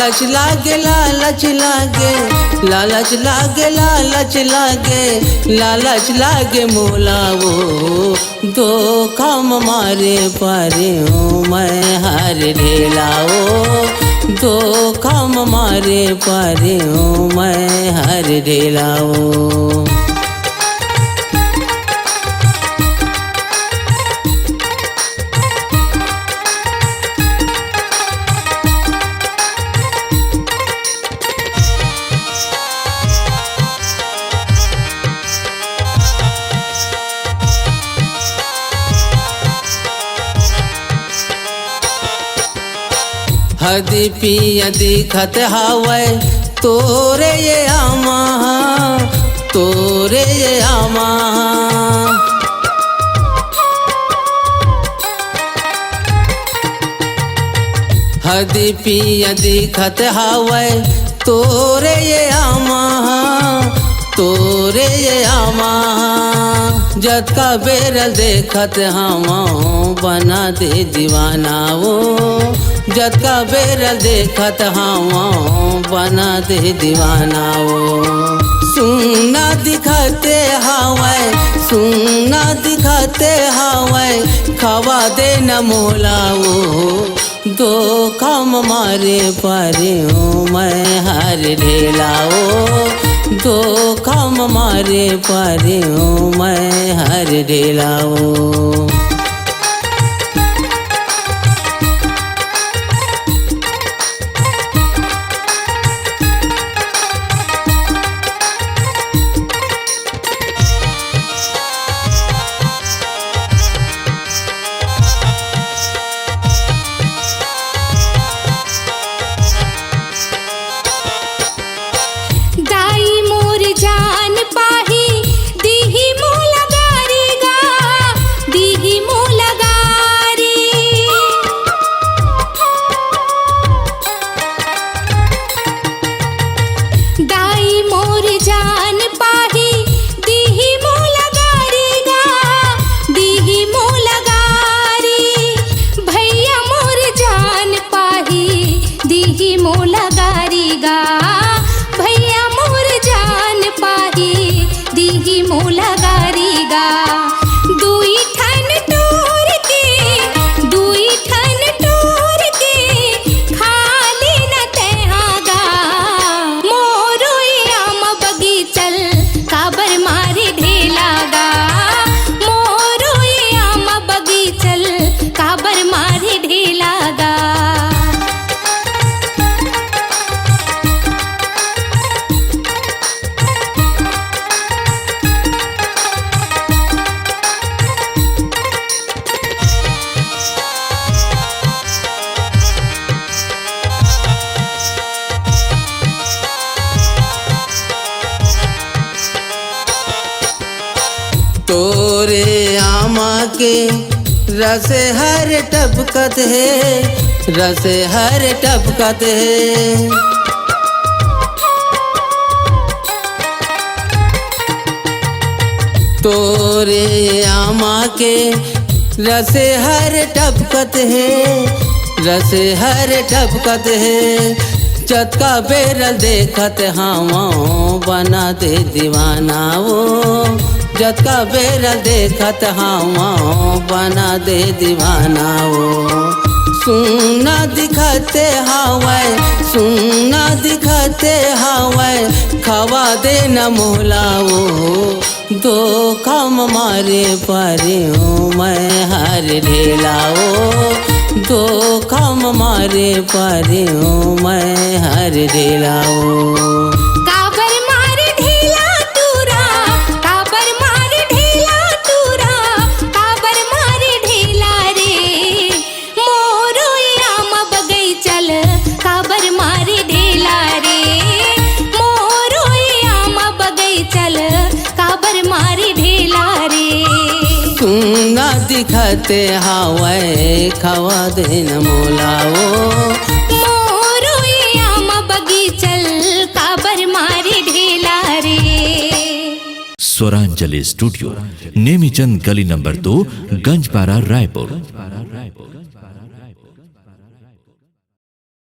लालच लागे लालच लागे लालच लागे लालच लागे लालच लागे मोलावो धोखा मारे पारे हूँ मैं हर ढेलाओ धोखा मारे पारे हूँ मैं हर ढेलाओ। हदी पिया दिखत हावै तोरे ये आमा तोरे ये आमा हदी पिया दिखत हावै तोरे ये आमा तोरे ये आमा जत का बेरल देखत हामा बना दे दीवाना वो जत का बेरल देखत हावा बना दे दीवाना वो। सुना दिखाते हावै सुना दिखाते हावै खवा दे न मोला वो धोखा मारे पारे हूँ मैं हर ढेलाओ धोखा मारे पारे हूँ मैं हर ढेलाओ। तोरे आमा के रस हर टपकत है रस हर टपकत है। तोरे आमा के रस हर टपकत है रस हर टपकत है। चतका बेरल देखत हावा बना दे दीवाना वो जतका बेरल देखत हावा बना दे दीवाना वो। सुना दिखते हावै सुना दिखते हावै खवा दे न मोला वो धोखा मारे पारे हूँ मैं हर ढेलाओ धोखा मारे पारे हूँ मैं हर ढेलाओ। सुना दिखते हावै खवा दे न मोलाओ मोरो आमा बगीचल काबर मारे ढेला रे। स्वरांजलि स्टूडियो नेमीचंद गली नंबर 2 गंजपारा रायपुर।